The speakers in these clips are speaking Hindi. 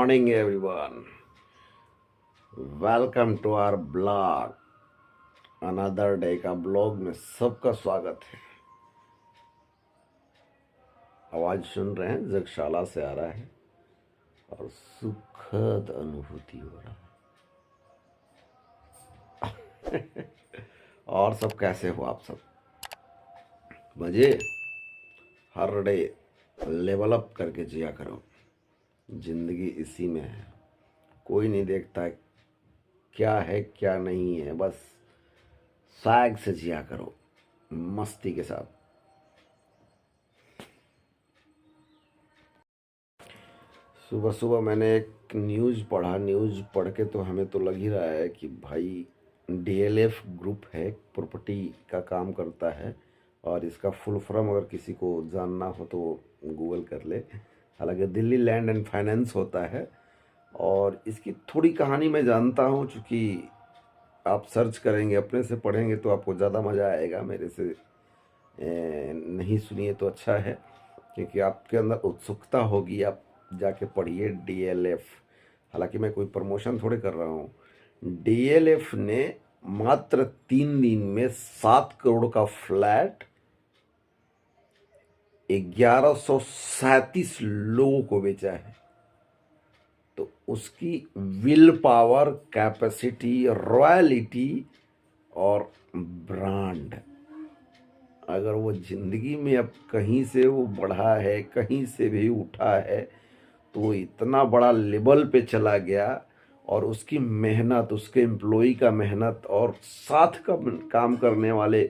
Morning everyone, welcome to our blog. Another day का ब्लॉग में सबका स्वागत है। आवाज सुन रहे हैं, जगशाला से आ रहा है और सुखद अनुभूति हो रहा है। और सब कैसे हो आप सब? मजे? हर डे लेवल अप करके जिया करो। जिंदगी इसी में है। कोई नहीं देखता क्या है क्या नहीं है, बस साग से जिया करो मस्ती के साथ। सुबह सुबह मैंने एक न्यूज़ पढ़ा। न्यूज़ पढ़ के तो हमें तो लग ही रहा है कि भाई डीएलएफ ग्रुप है, प्रॉपर्टी का काम करता है। और इसका फुल फॉर्म अगर किसी को जानना हो तो गूगल कर ले। हालांकि दिल्ली लैंड एंड फाइनेंस होता है। और इसकी थोड़ी कहानी मैं जानता हूँ, चूँकि आप सर्च करेंगे, अपने से पढ़ेंगे तो आपको ज़्यादा मज़ा आएगा। मेरे से नहीं सुनिए तो अच्छा है, क्योंकि आपके अंदर उत्सुकता होगी। आप जाके पढ़िए डीएलएफ। हालांकि मैं कोई प्रमोशन थोड़े कर रहा हूँ। डीएलएफ ने मात्र 3 दिन में 7 करोड़ का फ्लैट 1137 लोगों को बेचा है। तो उसकी विल पावर, कैपेसिटी, रॉयलिटी और ब्रांड, अगर वो जिंदगी में अब कहीं से वो बढ़ा है, कहीं से भी उठा है, तो वो इतना बड़ा लेवल पे चला गया। और उसकी मेहनत, उसके एम्प्लॉई का मेहनत और साथ का काम करने वाले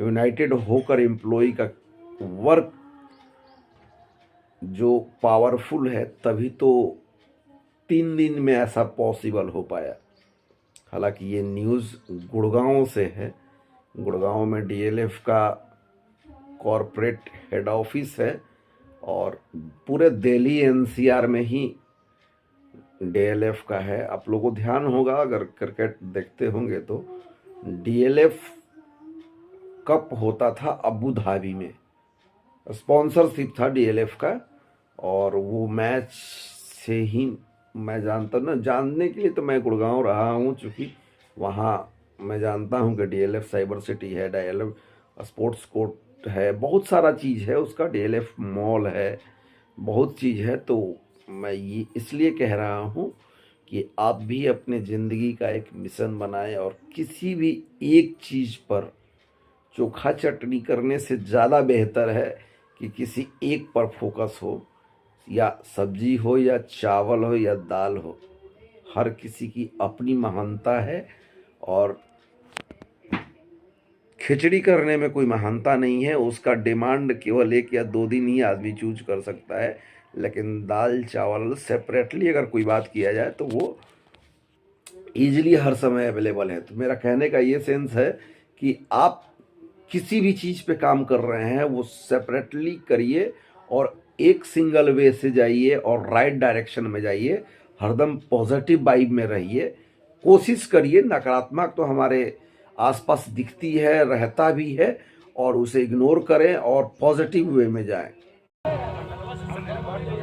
यूनाइटेड होकर एम्प्लॉई का वर्क जो पावरफुल है, तभी तो 3 दिन में ऐसा पॉसिबल हो पाया। हालांकि ये न्यूज़ गुड़गांव से है। गुड़गांव में डीएलएफ का कॉरपोरेट हेड ऑफिस है और पूरे दिल्ली एनसीआर में ही डीएलएफ का है। आप लोगों को ध्यान होगा, अगर क्रिकेट देखते होंगे तो डीएलएफ कप होता था अबू धाबी में, स्पॉन्सरशिप था डीएलएफ का। और वो मैच से ही मैं जानता ना, जानने के लिए तो मैं गुड़गांव रहा हूँ, चूँकि वहाँ मैं जानता हूँ कि डीएलएफ साइबर सिटी है, डीएलएफ स्पोर्ट्स कोर्ट है, बहुत सारा चीज़ है उसका, डीएलएफ मॉल है, बहुत चीज़ है। तो मैं ये इसलिए कह रहा हूँ कि आप भी अपने ज़िंदगी का एक मिशन बनाएं और किसी भी एक चीज़ पर चोखा चटनी करने से ज़्यादा बेहतर है कि किसी एक पर फोकस हो, या सब्जी हो या चावल हो या दाल हो। हर किसी की अपनी महानता है और खिचड़ी करने में कोई महानता नहीं है। उसका डिमांड केवल 1 या 2 दिन ही आदमी चूज कर सकता है, लेकिन दाल चावल सेपरेटली अगर कोई बात किया जाए तो वो ईजिली हर समय अवेलेबल है। तो मेरा कहने का ये सेंस है कि आप किसी भी चीज़ पे काम कर रहे हैं वो सेपरेटली करिए और एक सिंगल वे से जाइए और राइट डायरेक्शन में जाइए। हरदम पॉजिटिव वाइब में रहिए, कोशिश करिए। नकारात्मक तो हमारे आसपास दिखती है, रहता भी है, और उसे इग्नोर करें और पॉजिटिव वे में जाएं।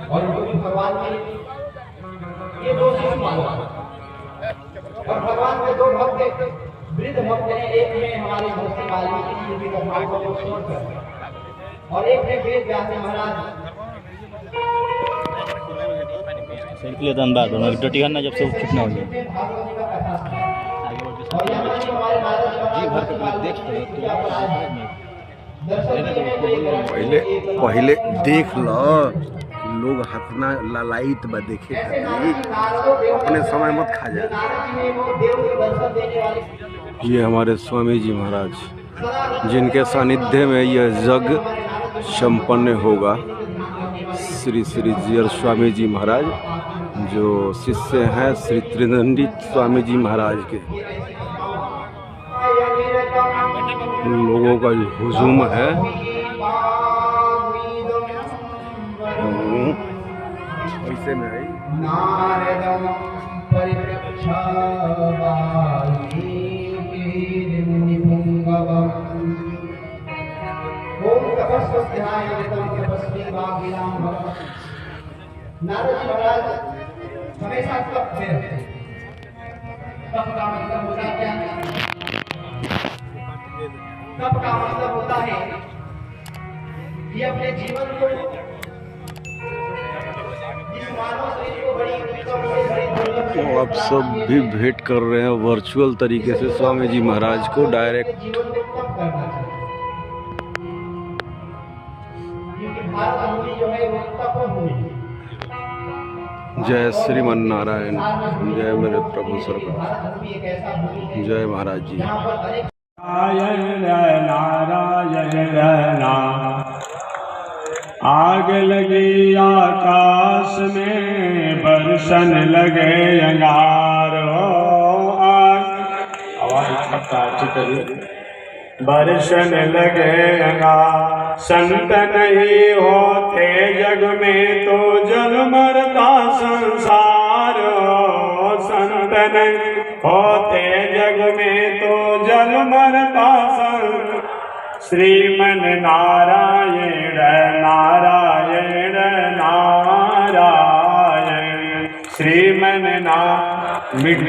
और भगवान के ये 2 शिष्य मानो, और भगवान के 2 भक्त, वृद्ध भक्त हैं। एक में हमारे महर्षि वाल्मीकि जी की कथाओं को सुनकर, और एक में वेद व्यास महाराज। सेल्फी लेता हूं बात और डटी करना जब से कितना हो गया जी भर के देख पहले देख लो, लोग हथना लाइट में देखे अपने समय मत खा जाए। ये हमारे स्वामी जी महाराज, जिनके सानिध्य में यह जग संपन्न होगा, श्री श्री जीयर स्वामी जी महाराज, जो शिष्य हैं श्री त्रिदंडी स्वामी जी महाराज के। लोगों का जो हुजूम है, ऐसे में आई नारद जी महाराज हमेशा तप में रहते हैं। तप का मतलब होता है क्या? तप का मतलब होता है कि अपने जीवन को, जिस मानव शरीर को बड़ी उत्तम से बड़ी दुर्लभ से तो आप सब भी भेंट कर रहे हैं वर्चुअल तरीके से स्वामी जी महाराज को डायरेक्ट। जीवन को तप करना चाहिए, क्योंकि भारत भूमि जो है वो तप भूमि है। जय श्रीमन नारायण, जय मेरे प्रभु सरकार, भारत भूमि एक ऐसा भूमि है जय महाराज जी। जहाँ पर अनेक नारायण आग लगी आकाश में, बरसन लगे अंगार हो आग। बरसन लगे अंगार, संत नहीं होते जग में तो जल मरता संसार हो। संत नहीं होते जग में तो जल मरता संसार। श्रीमन नारायण नारायण नारायण, श्रीमन नारायण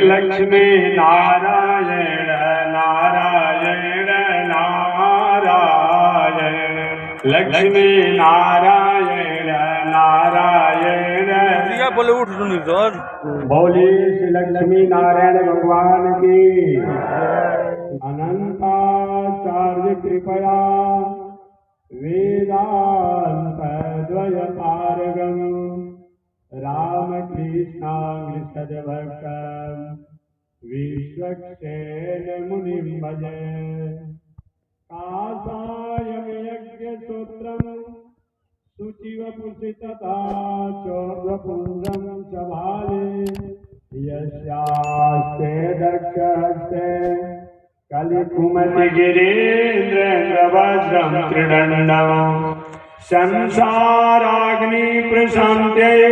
लक्ष्मी नारायण नारायण नारायण, लक्ष्मी नारायण नारायण। बोले उठ निर्धन बोली श्री लक्ष्मी नारायण भगवान की। अनंताचार्य कृपया वेदांत द्वय पारगम, रामकृष्णांग्रिसद भक्त विश्वक्सेन मुनिं भजे। कासायं यज्ञ सूत्रम शुचिवपुषि तथा चोर्ध्वपुण्ड्रं सभाले, यस्यास्ते दक्षहस्ते कलिकुमति गिरीन्द्रेन्द्रवज्रं त्रिदण्डम्। संसाराग्नि प्रशान्त्यै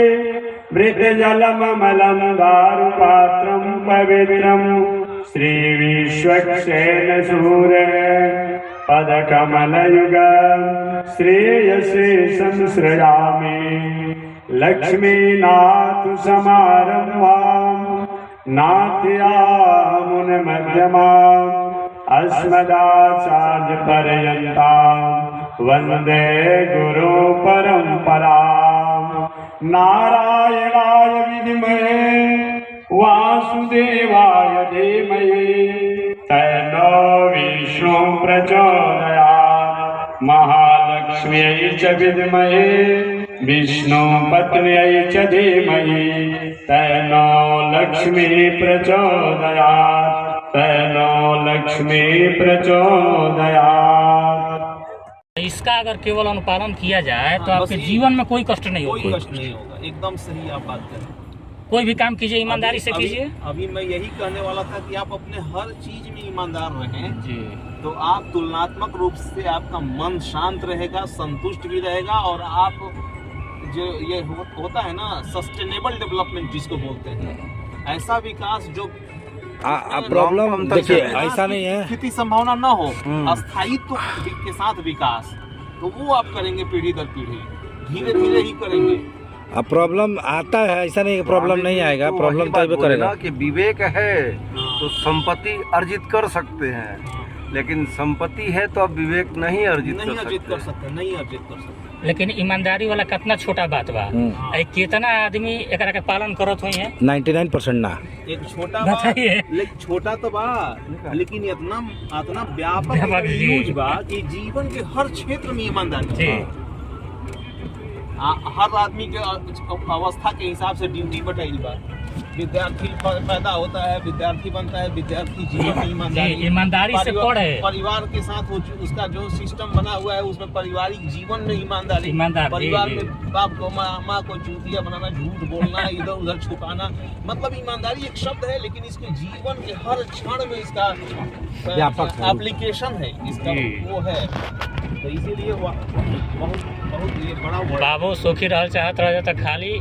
मृतजलममलं दारुपात्रं पवित्रं, श्रीविश्वक्सेन सूरे पदकमलयुगं श्रेयसे संश्रयामि। लक्ष्मीनाथ समारम्भां नाथयामुनमध्यमाम्, अस्मदाचार्यपर्यन्तां वन्दे गुरु परम्पराम्। नारायणाय विद्महे वासुदेवाय धीमहि, तन्नो विष्णु प्रचोदयात्। महालक्ष्म्यै च विद्महे विष्णुपत्न्यै च धीमहि, तन्नो लक्ष्मी प्रचोदयात्, तन्नो लक्ष्मी प्रचोदयात्। इसका अगर केवल अनुपालन किया जाए तो आपके जीवन में कोई कष्ट नहीं कोई होगा। कष्ट नहीं होगा। एकदम सही आप बात करें। कोई भी काम कीजिए ईमानदारी से कीजिए। अभी मैं यही कहने वाला था कि आप अपने हर चीज में ईमानदार रहें जी, तो आप तुलनात्मक रूप से आपका मन शांत रहेगा, संतुष्ट भी रहेगा, और आप जो ये होता है ना सस्टेनेबल डेवलपमेंट जिसको बोलते हैं, ऐसा विकास जो प्रॉब्लम देखिए ऐसा नहीं है, स्थिति संभावना न हो, अस्थायित्व के साथ विकास, तो वो आप करेंगे पीढ़ी दर पीढ़ी, धीरे धीरे ही करेंगे। अब प्रॉब्लम आता है, ऐसा नहीं प्रॉब्लम नहीं आएगा, प्रॉब्लम तो करेगा कि विवेक है तो संपत्ति अर्जित कर सकते हैं, लेकिन संपत्ति है तो अब विवेक नहीं अर्जित नहीं अर्जित कर सकते, नहीं अर्जित कर सकते। लेकिन ईमानदारी वाला कितना छोटा बात बा। कितना आदमी एकरा के पालन करत हुई है? 99% ना। एक छोटा बताइए। लेकिन छोटा तो बा, लेकिन इतना व्यापक यूज बा कि जीवन के हर क्षेत्र में ईमानदारी। हर आदमी के अवस्था के हिसाब से ड्यूटी बटाई बा। विद्यार्थी पैदा होता है, विद्यार्थी बनता है, विद्यार्थी जीवन में ईमानदारी से पढ़े, परिवार के साथ उसका जो सिस्टम बना हुआ है उसमें पारिवारिक जीवन में ईमानदारी, परिवार में बाप को माँ को चूतिया बनाना, झूठ बोलना, इधर उधर छुपाना, मतलब ईमानदारी एक शब्द है, लेकिन इसके जीवन के हर क्षण में इसका एप्लीकेशन है, इसका वो है। तो इसीलिए बहुत ये बड़ा बाबू सुखी रह चाहत रह जाता, खाली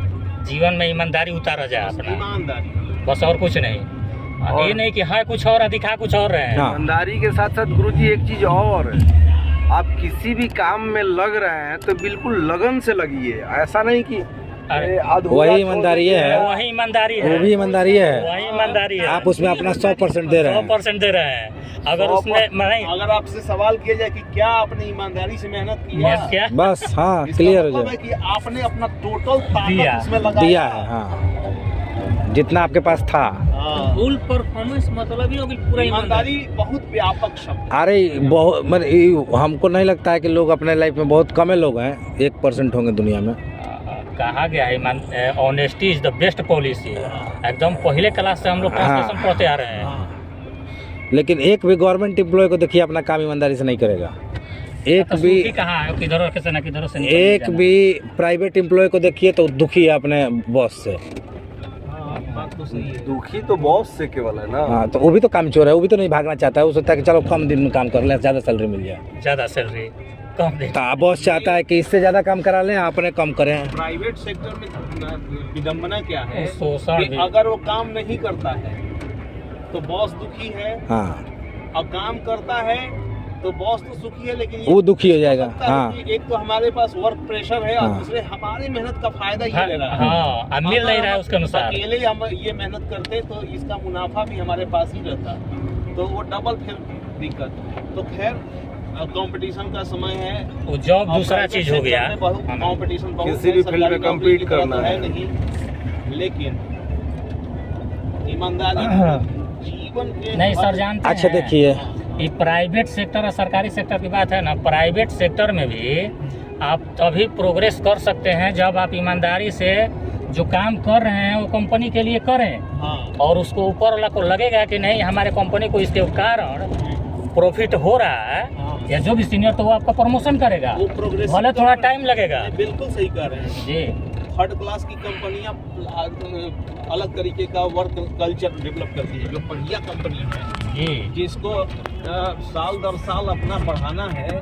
जीवन में ईमानदारी उतारा जाए अपना, ईमानदारी बस और कुछ नहीं। ये नहीं कि है कुछ और दिखा कुछ और रहे हैं। ईमानदारी के साथ साथ गुरुजी एक चीज और है आप किसी भी काम में लग रहे हैं तो बिल्कुल लगन से लगिए, ऐसा नहीं कि वही ईमानदारी है, वही ईमानदारी है, वो भी ईमानदारी है, वही ईमानदारी है। आप उसमें अपना 100% दे रहे हैं। 100% दे रहे हैं। अगर उसमें नहीं, अगर आपसे सवाल किया जाए कि क्या आपने ईमानदारी से मेहनत की है, क्या बस हाँ इसका क्लियर हो मतलब है जाए, कि आपने अपना टोटल दिया। ताकत उसमें लगाया दिया है हाँ, जितना आपके पास था। हाँ। फुल परफॉर्मेंस मतलब ही पूरा ईमानदारी बहुत व्यापक शब्द है। अरे बहुत मतलब हमको नहीं लगता है कि लोग अपने लाइफ में बहुत कम लोग हैं, 1% होंगे दुनिया में। कहा गया है honesty is the best policy. एकदम पहले क्लास से हम लोग ट्रांसलेशन पढ़ते आ रहे हैं। लेकिन एक भी गवर्नमेंट एम्प्लॉय को देखिए अपना काम ईमानदारी से नहीं करेगा, एक भी कहा है किधर से ना किधर से एक भी प्राइवेट एम्प्लॉय को देखिए तो दुखी है अपने बॉस से। बात तो सही है। दुखी तो बॉस से केवल है ना। हाँ तो वो भी तो काम चोर है, वो भी तो नहीं भागना चाहता है, वो सोचता है कि चलो कम दिन में काम कर लें, ज़्यादा सैलरी मिल जाए, ज़्यादा सैलरी कम दे। तो बॉस चाहता है कि इससे ज़्यादा काम करा लें, अपने कम करें। प्राइवेट सेक्टर में विडम्बना क्या है शोषण कि भी। अगर वो काम नहीं करता है तो बॉस दुखी है, हाँ और काम करता है तो बॉस तो सुखी है, लेकिन वो दुखी हो जाएगा। लगता है हाँ कि एक तो हमारे पास वर्क प्रेशर है और हाँ। दूसरे हमारी मेहनत का फायदा ये ले रहा है। हाँ, अब मिल नहीं रहा है उसके अनुसार। अकेले हम ये मेहनत करते तो इसका मुनाफा भी हमारे पास ही रहता, तो वो डबल फिर दिक्कत। तो खैर कंपटीशन का समय है, वो जॉब दूसरा चीज हो गया। कंपटीशन किसी भी फील्ड में compete करना है। नहीं, लेकिन ईमानदारी जीवन के नहीं सर जानते अच्छा हैं, देखिए ये प्राइवेट सेक्टर और सरकारी सेक्टर की बात है ना। प्राइवेट सेक्टर में भी आप तभी प्रोग्रेस कर सकते हैं जब आप ईमानदारी से जो काम कर रहे हैं वो कंपनी के लिए करें, हाँ। और उसको ऊपर वाला को लगेगा कि नहीं हमारे कंपनी को इसके कारण प्रॉफिट हो रहा है, या जो भी सीनियर तो वो आपका प्रमोशन करेगा, वो प्रोग्रेस भले थोड़ा टाइम लगेगा। बिल्कुल सही कह रहे हैं जी। थर्ड क्लास की कंपनियां अलग तरीके का वर्क कल्चर डेवलप करती है, जो बढ़िया कंपनी है जी। जिसको साल दर साल अपना बढ़ाना है।